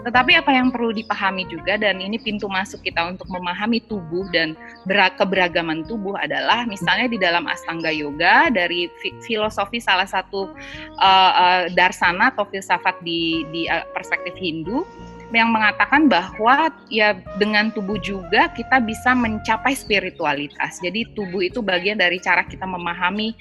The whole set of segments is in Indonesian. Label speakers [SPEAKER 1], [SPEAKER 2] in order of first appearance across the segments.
[SPEAKER 1] Tetapi apa yang perlu dipahami juga, dan ini pintu masuk kita untuk memahami tubuh dan keberagaman tubuh adalah misalnya di dalam Astanga Yoga dari filosofi salah satu darsana atau filsafat di perspektif Hindu yang mengatakan bahwa ya dengan tubuh juga kita bisa mencapai spiritualitas. Jadi tubuh itu bagian dari cara kita memahami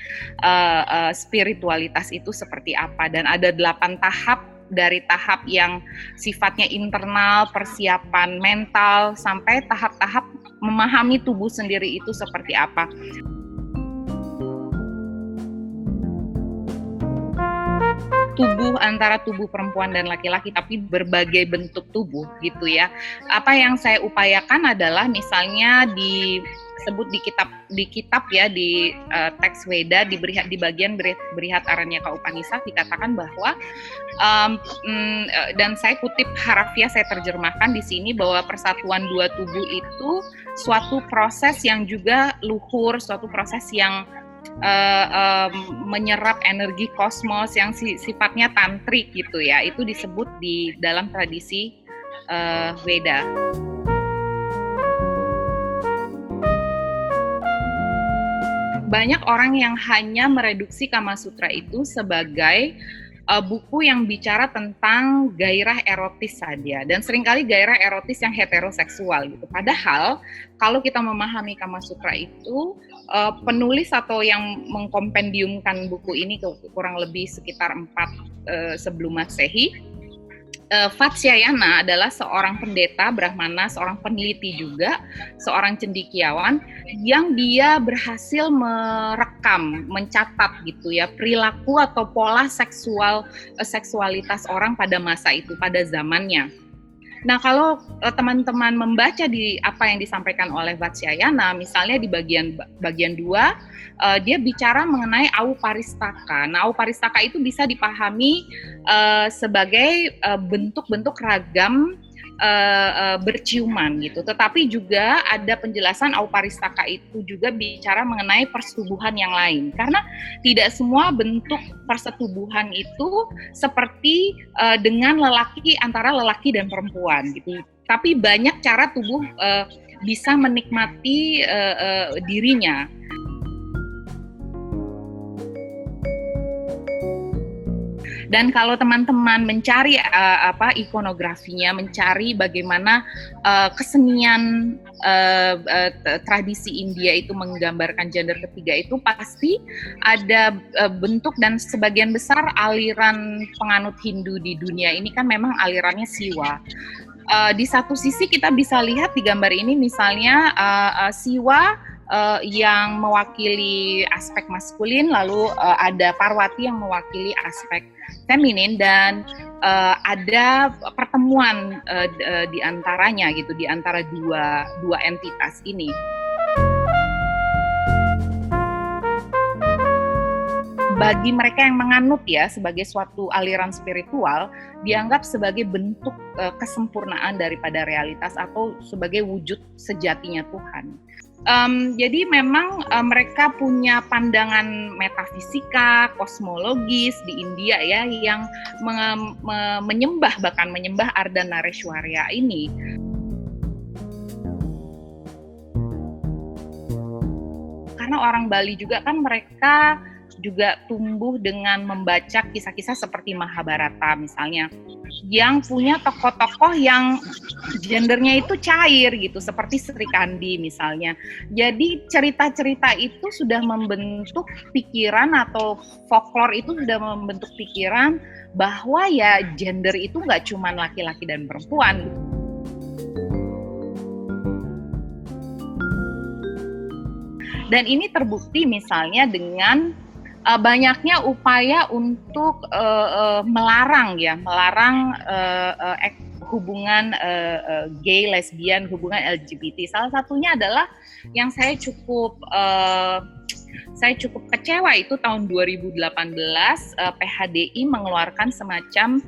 [SPEAKER 1] spiritualitas itu seperti apa, dan ada 8 tahap, dari tahap yang sifatnya internal, persiapan mental, sampai tahap-tahap memahami tubuh sendiri itu seperti apa. Tubuh antara tubuh perempuan dan laki-laki, tapi berbagai bentuk tubuh gitu ya. Apa yang saya upayakan adalah misalnya disebut di kitab ya, di teks Weda di bagian Brihat Aranyaka Upanishad dikatakan bahwa dan saya kutip harafiah, saya terjemahkan di sini bahwa persatuan dua tubuh itu suatu proses yang juga luhur, suatu proses yang menyerap energi kosmos yang sifatnya tantrik gitu ya. Itu disebut di dalam tradisi Weda. Banyak orang yang hanya mereduksi Kama Sutra itu sebagai buku yang bicara tentang gairah erotis saja, dan seringkali gairah erotis yang heteroseksual gitu. Padahal kalau kita memahami Kama Sutra itu, penulis atau yang mengkompendiumkan buku ini kurang lebih sekitar 4 sebelum Masehi, Vatsyayana adalah seorang pendeta Brahmana, seorang peneliti juga, seorang cendekiawan yang dia berhasil merekam, mencatat gitu ya perilaku atau pola seksualitas orang pada masa itu, pada zamannya. Nah, kalau teman-teman membaca di apa yang disampaikan oleh Vatsyayana, misalnya di bagian 2, dia bicara mengenai Auparistaka. Nah, Auparistaka itu bisa dipahami sebagai bentuk-bentuk ragam berciuman gitu. Tetapi juga ada penjelasan Auparistaka itu juga bicara mengenai persetubuhan yang lain. Karena tidak semua bentuk persetubuhan itu seperti dengan antara lelaki dan perempuan gitu. Tapi banyak cara tubuh bisa menikmati dirinya. Dan kalau teman-teman mencari ikonografinya, mencari bagaimana kesenian tradisi India itu menggambarkan gender ketiga itu, pasti ada bentuk, dan sebagian besar aliran penganut Hindu di dunia ini kan memang alirannya Siwa. Di satu sisi kita bisa lihat di gambar ini misalnya Siwa yang mewakili aspek maskulin, lalu ada Parwati yang mewakili aspek feminin, dan ada pertemuan di antaranya gitu, di antara dua entitas ini. Bagi mereka yang menganut ya sebagai suatu aliran spiritual, dianggap sebagai bentuk kesempurnaan daripada realitas atau sebagai wujud sejatinya Tuhan. Jadi memang mereka punya pandangan metafisika, kosmologis di India ya, yang menyembah Ardhanareshwarya ini. Karena orang Bali juga kan mereka juga tumbuh dengan membaca kisah-kisah seperti Mahabharata misalnya, yang punya tokoh-tokoh yang gendernya itu cair gitu, seperti Sri Kandi misalnya. Jadi cerita-cerita itu sudah membentuk pikiran, atau folklore itu sudah membentuk pikiran bahwa ya gender itu nggak cuma laki-laki dan perempuan. Dan ini terbukti misalnya dengan banyaknya upaya untuk melarang hubungan gay, lesbian, hubungan LGBT. Salah satunya adalah yang saya cukup kecewa itu tahun 2018 PHDI mengeluarkan semacam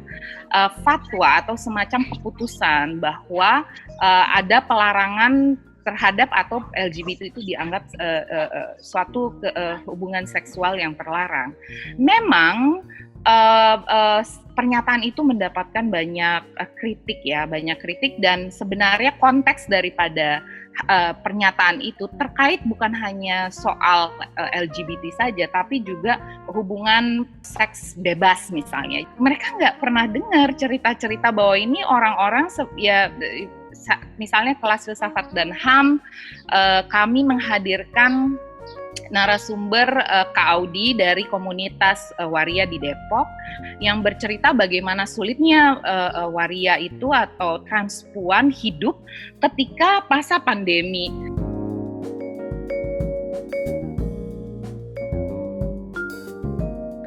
[SPEAKER 1] fatwa atau semacam keputusan bahwa ada pelarangan terhadap atau LGBT itu dianggap suatu hubungan seksual yang terlarang. Memang pernyataan itu mendapatkan banyak kritik dan sebenarnya konteks daripada pernyataan itu terkait bukan hanya soal LGBT saja, tapi juga hubungan seks bebas misalnya. Mereka nggak pernah dengar cerita-cerita bahwa ini orang-orang misalnya kelas filsafat dan HAM, kami menghadirkan narasumber Kak Audi dari komunitas waria di Depok yang bercerita bagaimana sulitnya waria itu atau transpuan hidup ketika masa pandemi.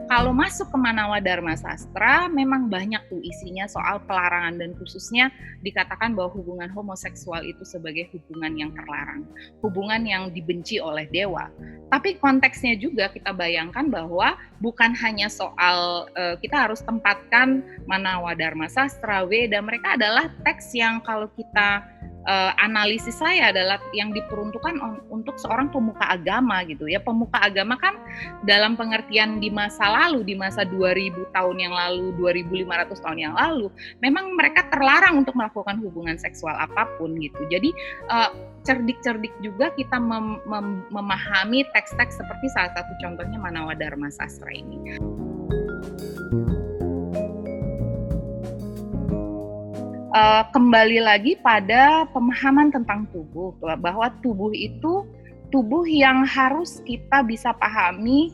[SPEAKER 1] Kalau masuk ke Manawa Dharma Sastra, memang banyak tuh isinya soal pelarangan dan khususnya dikatakan bahwa hubungan homoseksual itu sebagai hubungan yang terlarang, hubungan yang dibenci oleh dewa. Tapi konteksnya juga kita bayangkan bahwa bukan hanya soal kita harus tempatkan Manawa Dharma Sastra, Weda, mereka adalah teks yang kalau kita analisis saya adalah yang diperuntukkan untuk seorang pemuka agama gitu ya. Pemuka agama kan dalam pengertian di masa lalu, di masa 2000 tahun yang lalu, 2500 tahun yang lalu, memang mereka terlarang untuk melakukan hubungan seksual apapun gitu. Jadi cerdik-cerdik juga kita memahami teks-teks seperti salah satu contohnya Manawa Dharma Sastra ini. Kembali lagi pada pemahaman tentang tubuh, bahwa tubuh itu tubuh yang harus kita bisa pahami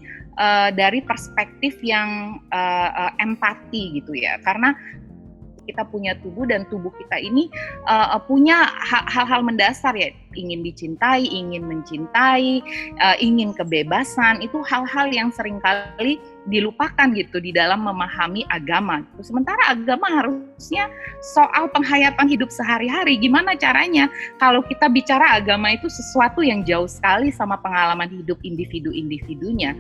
[SPEAKER 1] dari perspektif yang empati gitu ya, karena kita punya tubuh dan tubuh kita ini punya hal-hal mendasar ya, ingin dicintai, ingin mencintai, ingin kebebasan, itu hal-hal yang seringkali dilupakan gitu di dalam memahami agama. Sementara agama harusnya soal penghayatan hidup sehari-hari. Gimana caranya kalau kita bicara agama itu sesuatu yang jauh sekali sama pengalaman hidup individu-individunya.